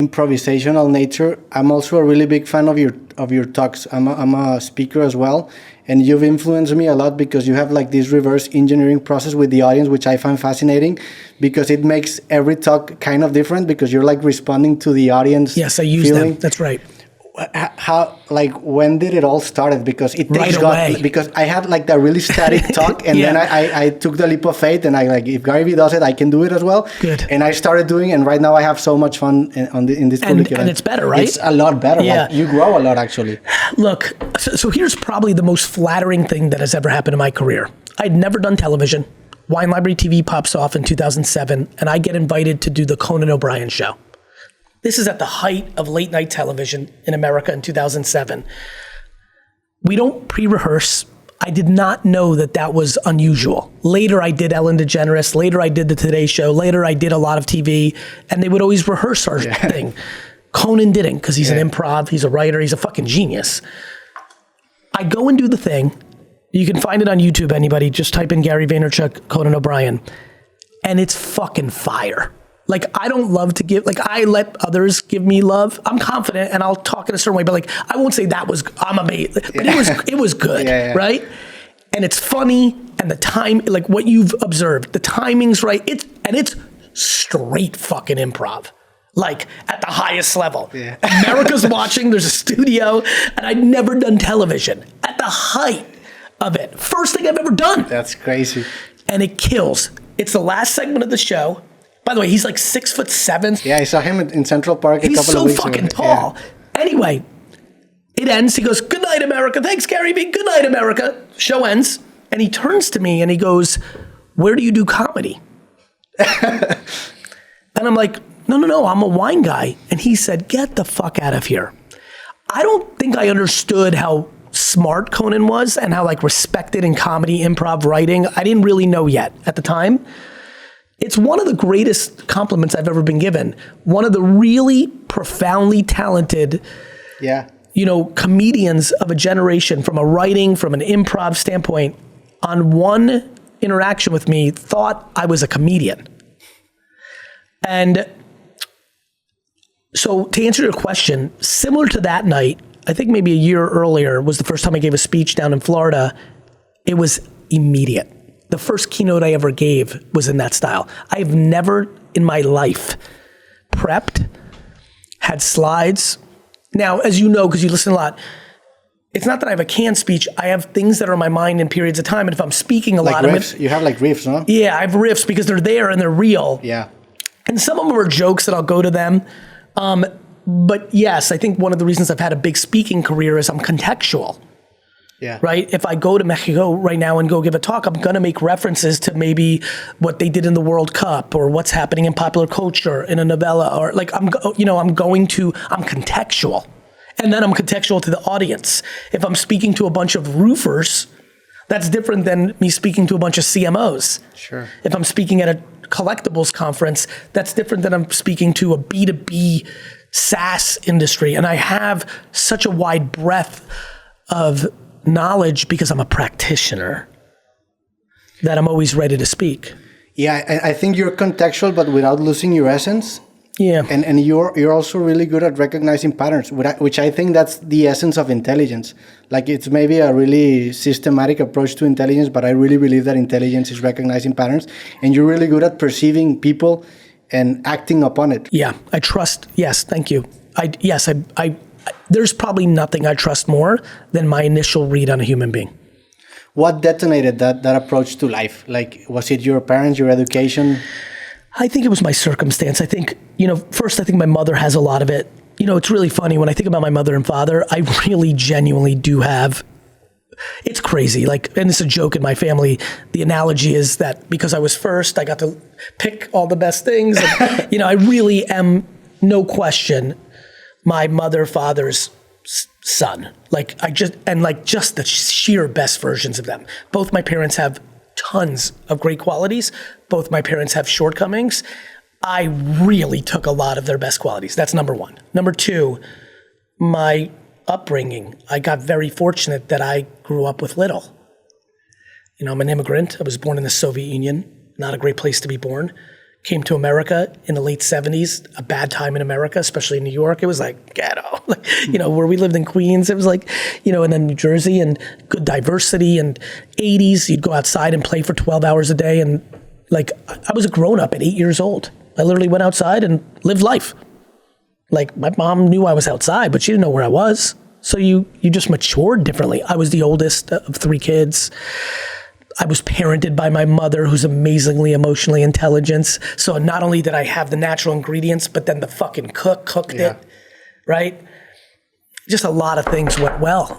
improvisational nature, I'm also a really big fan of your talks. I'm a speaker as well, and you've influenced me a lot because you have like this reverse engineering process with the audience, which I find fascinating because it makes every talk kind of different because you're like responding to the audience. Yes, I use them. That's right. How, like, when did it all started? Because it takes right away. because I had like that really static talk, and then I took the leap of faith, and I like, if Gary Vee does it, I can do it as well. Good. And I started doing, and right now I have so much fun in this public event. And it's better, right? It's a lot better. Yeah. Like, you grow a lot, actually. Look, so here's probably the most flattering thing that has ever happened in my career. I'd never done television. Wine Library TV pops off in 2007, and I get invited to do the Conan O'Brien show. This is at the height of late night television in America in 2007. We don't pre-rehearse. I did not know that that was unusual. Later I did Ellen DeGeneres. Later I did the Today Show. Later I did a lot of TV, and they would always rehearse our thing. Conan didn't, because he's an improv, he's a writer, he's a fucking genius. I go and do the thing. You can find it on YouTube, anybody. Just type in Gary Vaynerchuk, Conan O'Brien. And it's fucking fire. Like, I don't love to give, like, I let others give me love. I'm confident and I'll talk in a certain way, but like, I won't say that was, I'm amazing. But it was good, right? And it's funny, and the time, like what you've observed, the timing's right. It's straight fucking improv. Like, at the highest level. Yeah. America's watching, there's a studio, and I'd never done television. At the height of it. First thing I've ever done. That's crazy. And it kills. It's the last segment of the show. By the way, he's like 6'7". Yeah, I saw him in Central Park a couple of weeks ago. He's so fucking tall. Yeah. Anyway, it ends. He goes, "Good night, America. Thanks, Gary Vee. Good night, America." Show ends. And he turns to me and he goes, "Where do you do comedy?" And I'm like, no, I'm a wine guy. And he said, "Get the fuck out of here." I don't think I understood how smart Conan was and how like respected in comedy, improv, writing. I didn't really know yet at the time. It's one of the greatest compliments I've ever been given. One of the really profoundly talented, comedians of a generation, from a writing, from an improv standpoint, on one interaction with me, thought I was a comedian. And so to answer your question, similar to that night, I think maybe a year earlier was the first time I gave a speech down in Florida. It was immediate. The first keynote I ever gave was in that style. I have never in my life prepped, had slides. Now, as you know, because you listen a lot, it's not that I have a canned speech. I have things that are in my mind in periods of time. And if I'm speaking a lot of it. You have like riffs, no? Yeah, I have riffs because they're there and they're real. Yeah. And some of them are jokes that I'll go to them. But yes, I think one of the reasons I've had a big speaking career is I'm contextual. Yeah. Right? If I go to Mexico right now and go give a talk, I'm going to make references to maybe what they did in the World Cup or what's happening in popular culture in a novella, or like I'm contextual. And then I'm contextual to the audience. If I'm speaking to a bunch of roofers, that's different than me speaking to a bunch of CMOs. Sure. If I'm speaking at a collectibles conference, that's different than I'm speaking to a B2B SaaS industry. And I have such a wide breadth of knowledge because I'm a practitioner that I'm always ready to speak. Yeah, I think you're contextual, but without losing your essence. Yeah. And you're also really good at recognizing patterns, which I think that's the essence of intelligence. Like, it's maybe a really systematic approach to intelligence, but I really believe that intelligence is recognizing patterns, and you're really good at perceiving people and acting upon it. Yeah, I trust. Yes, thank you. There's probably nothing I trust more than my initial read on a human being. What detonated that approach to life? Like, was it your parents, your education? I think it was my circumstance. I think, first, I think my mother has a lot of it. It's really funny when I think about my mother and father, I really genuinely do have, it's crazy. Like, and it's a joke in my family. The analogy is that because I was first, I got to pick all the best things. And, I really am, no question, my mother, father's son. Just the sheer best versions of them. Both my parents have tons of great qualities. Both my parents have shortcomings. I really took a lot of their best qualities. That's number one. Number two, my upbringing. I got very fortunate that I grew up with little. I'm an immigrant. I was born in the Soviet Union. Not a great place to be born. Came to America in the late 70s, a bad time in America, especially in New York. It was like ghetto, where we lived in Queens, it was like, and then New Jersey, and good diversity, and 80s, you'd go outside and play for 12 hours a day. And like, I was a grown up at 8 years old. I literally went outside and lived life. Like, my mom knew I was outside, but she didn't know where I was. So you just matured differently. I was the oldest of 3 kids. I was parented by my mother, who's amazingly emotionally intelligent. So not only did I have the natural ingredients, but then the fucking cooked it, right? Just a lot of things went well.